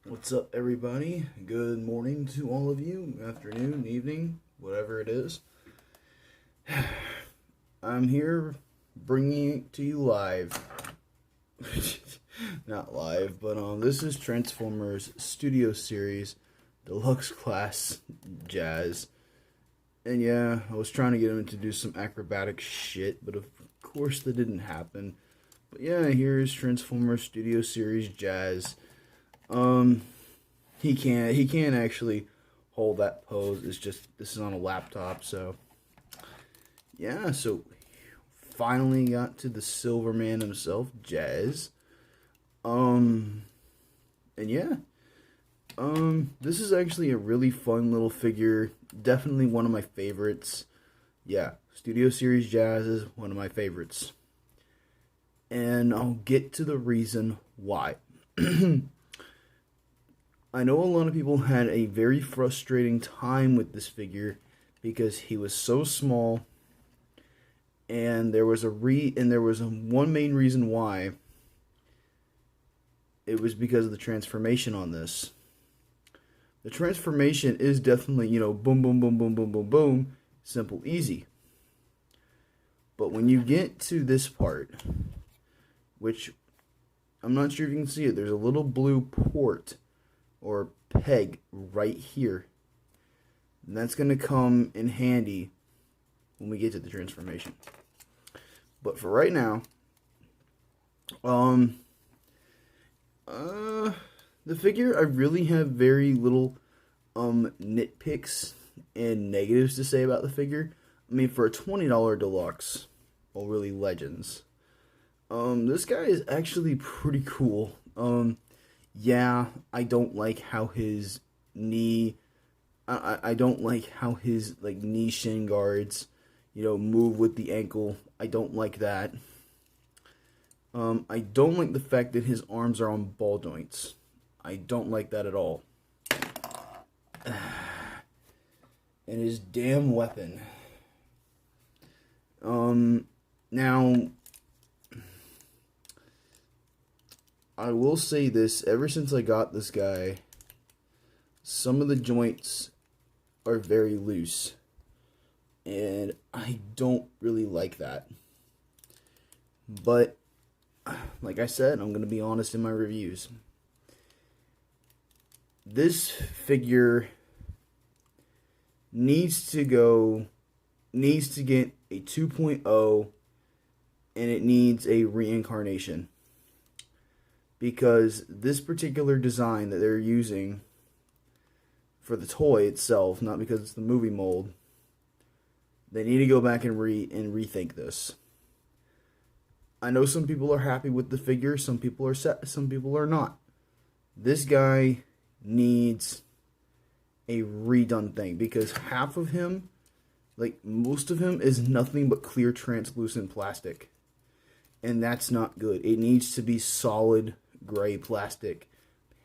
What's up, everybody? Good morning to all of you, afternoon, evening, whatever it is. I'm here bringing it to you live. Not live, but this is Transformers Studio Series Deluxe Class Jazz. And yeah, I was trying to get him to do some acrobatic shit, but of course that didn't happen. But yeah, here's Transformers Studio Series Jazz. He can't actually hold that pose. It's just, this is on a laptop, so yeah, so finally got to the Silver Man himself, Jazz. And yeah. This is actually a really fun little figure. Definitely one of my favorites. Yeah, Studio Series Jazz is one of my favorites. And I'll get to the reason why. I know a lot of people had a very frustrating time with this figure because he was so small, and there was one main reason why. It was because of the transformation on this. The transformation is definitely, boom, boom, boom, boom, boom, boom, boom, simple, easy. But when you get to this part, which I'm not sure if you can see it, there's a little blue port or peg right here. And that's going to come in handy when we get to the transformation. But for right now, the figure, I really have very little nitpicks and negatives to say about the figure. I mean, for a $20 deluxe, or really Legends, this guy is actually pretty cool. Yeah, I don't like how his knee, I don't like how his knee shin guards, move with the ankle. I don't like that. I don't like the fact that his arms are on ball joints. I don't like that at all. And his damn weapon. Now, I will say this, ever since I got this guy, some of the joints are very loose. And I don't really like that. But like I said, I'm going to be honest in my reviews. This figure needs to get a 2.0, and it needs a reincarnation. Because this particular design that they're using for the toy itself, not because it's the movie mold, they need to go back and rethink this. I know some people are happy with the figure, some people are not. This guy needs a redone thing because half of him, most of him, is nothing but clear translucent plastic. And that's not good. It needs to be solid gray plastic,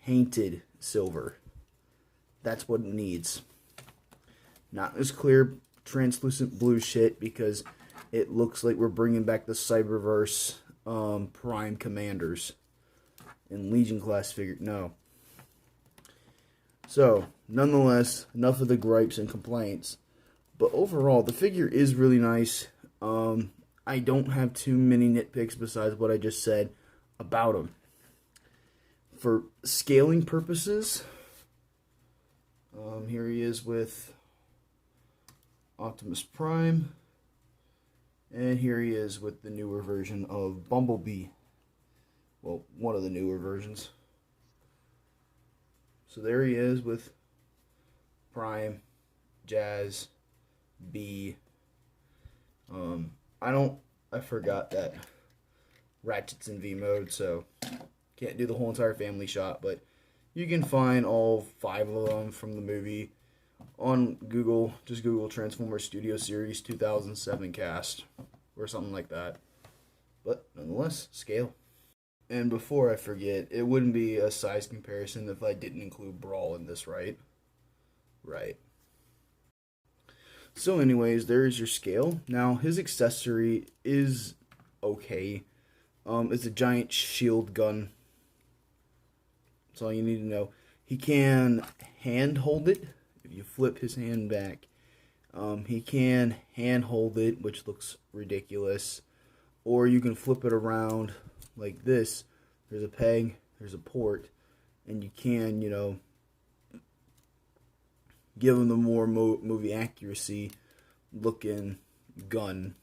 painted silver. That's what it needs. Not this clear translucent blue shit, because it looks like we're bringing back the Cyberverse Prime Commanders and Legion class figure. No. So, nonetheless, enough of the gripes and complaints. But overall, the figure is really nice. I don't have too many nitpicks besides what I just said about him. For scaling purposes, here he is with Optimus Prime. And here he is with the newer version of Bumblebee. Well, one of the newer versions. So there he is with Prime, Jazz, B. I forgot that Ratchet's in V mode, so can't do the whole entire family shot, but you can find all 5 of them from the movie on Google. Just Google Transformers Studio Series 2007 cast or something like that. But nonetheless, scale. And before I forget, it wouldn't be a size comparison if I didn't include Brawl in this, right? Right. So anyways, there is your scale. Now, his accessory is okay. It's a giant shield gun. That's all you need to know. He can hand hold it. If you flip his hand back, he can hand hold it, which looks ridiculous. Or you can flip it around like this. There's a peg, there's a port, and you can, give him the more movie accuracy looking gun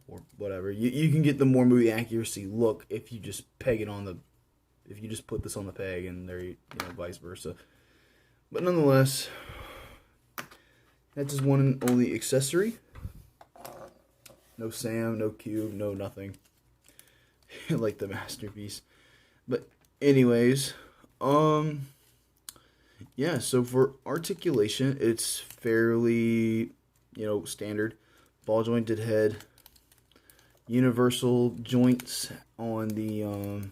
or whatever. You can get the more movie accuracy look if you just peg it on the, if you just put this on the peg, and there, vice versa. But nonetheless, that's his one and only accessory. No Sam, no cube, no nothing. Like the masterpiece. But anyways, yeah, so for articulation, it's fairly, standard. Ball jointed head. Universal joints on the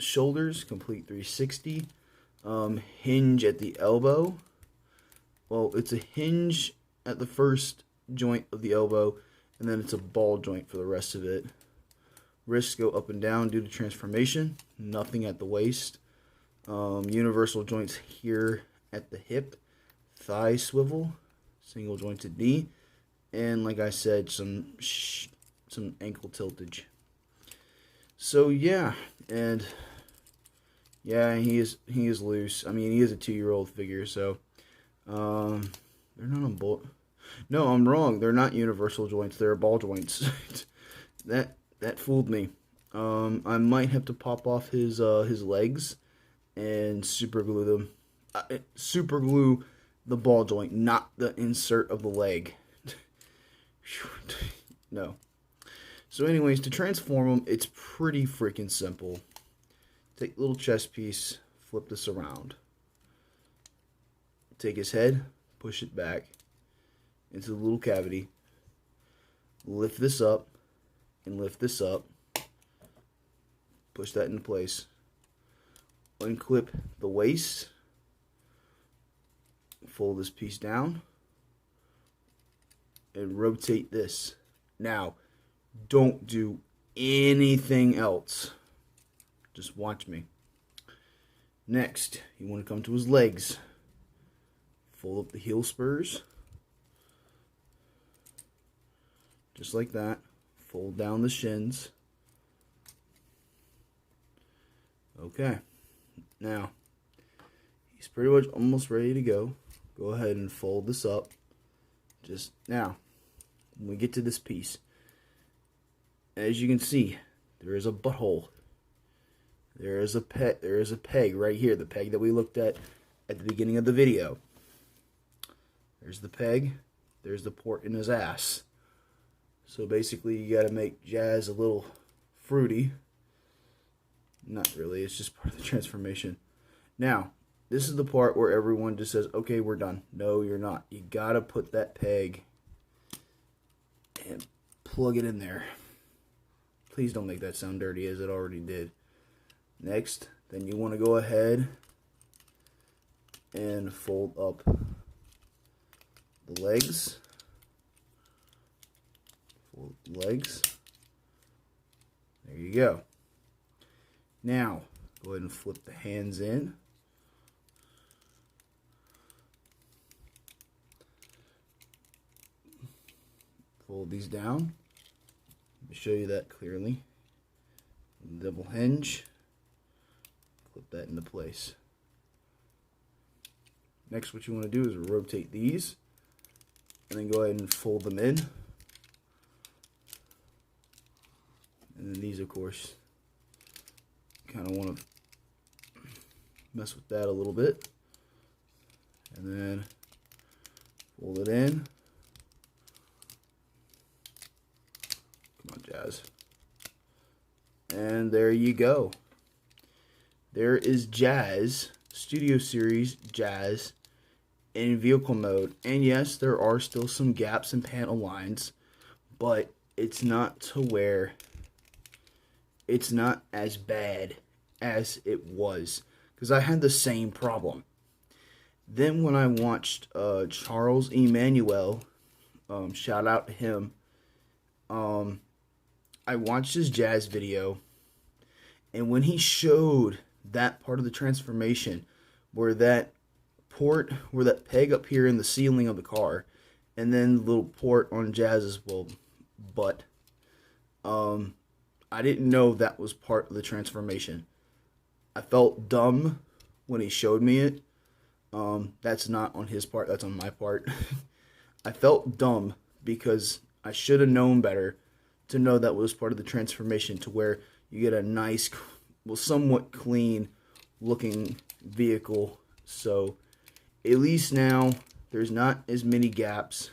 shoulders, complete 360. Hinge at the elbow. Well, it's a hinge at the first joint of the elbow, and then it's a ball joint for the rest of it. Wrists go up and down due to transformation. Nothing at the waist. Universal joints here at the hip. Thigh swivel. Single jointed knee. And like I said, some ankle tiltage. So yeah, and yeah, he is loose. I mean, he is a 2-year-old figure, so they're not on ball. No, I'm wrong. They're not universal joints. They're ball joints. That fooled me. I might have to pop off his legs and super glue them. Super glue the ball joint, not the insert of the leg. No. So anyways, to transform them, it's pretty freaking simple. Take a little chest piece, flip this around. Take his head, push it back into the little cavity. Lift this up and lift this up. Push that into place. Unclip the waist. Fold this piece down. And rotate this. Now, don't do anything else. Just watch me. Next, you want to come to his legs. Fold up the heel spurs. Just like that. Fold down the shins. Okay. Now, he's pretty much almost ready to go. Go ahead and fold this up. Just now, when we get to this piece, as you can see, there is a butthole. There is a peg right here, the peg that we looked at the beginning of the video. There's the peg. There's the port in his ass. So basically, you got to make Jazz a little fruity. Not really, it's just part of the transformation. Now, this is the part where everyone just says, okay, we're done. No, you're not. You got to put that peg and plug it in there. Please don't make that sound dirty as it already did. Next, then you want to go ahead and fold up the legs. Fold the legs. There you go. Now, go ahead and flip the hands in. Fold these down. Let me show you that clearly. Double hinge. Clip that into place. Next, what you want to do is rotate these, and then go ahead and fold them in. And then these, of course, kind of want to mess with that a little bit. And then fold it in. Come on, Jazz. And there you go. There is Jazz, Studio Series Jazz, in vehicle mode. And yes, there are still some gaps in panel lines, but it's not to where it's not as bad as it was, because I had the same problem. Then when I watched Charles Emmanuel, shout out to him, I watched his Jazz video, and when he showed that part of the transformation where that peg up here in the ceiling of the car, and then the little port on Jazz's butt. I didn't know that was part of the transformation. I felt dumb when he showed me it. That's not on his part, that's on my part. I felt dumb because I should have known better to know that was part of the transformation, to where you get a nice, well, somewhat clean looking vehicle. So at least now there's not as many gaps,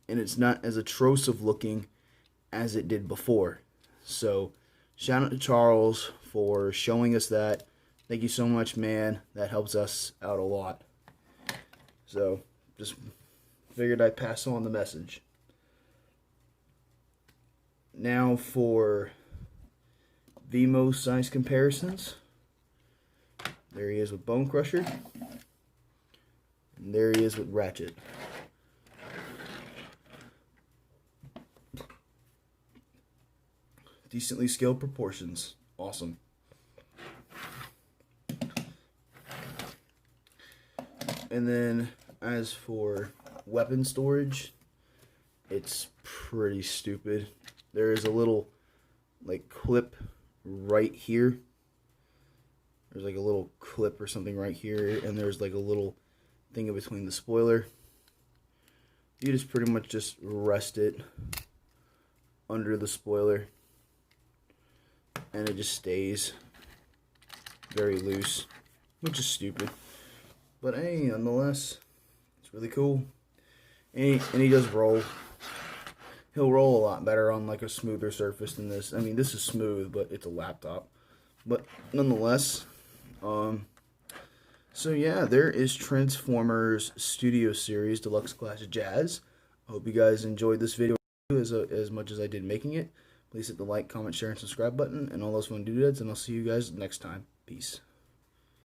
and it's not as atrocious looking as it did before. So shout out to Charles for showing us that. Thank you so much, man. That helps us out a lot. So just figured I'd pass on the message. Now for VMO size comparisons. There he is with Bone Crusher. And there he is with Ratchet. Decently scaled proportions. Awesome. And then as for weapon storage, it's pretty stupid. There is a little like clip right here. There's like a little clip or something right here, and there's like a little thing in between the spoiler. You just pretty much just rest it under the spoiler, and it just stays very loose, which is stupid. But hey, nonetheless, it's really cool. And he does roll. He'll roll a lot better on like a smoother surface than this. I mean, this is smooth, but it's a laptop. But nonetheless, so yeah, there is Transformers Studio Series Deluxe Class Jazz. I hope you guys enjoyed this video as much as I did making it. Please hit the like, comment, share, and subscribe button, and all those fun doodads, and I'll see you guys next time. Peace.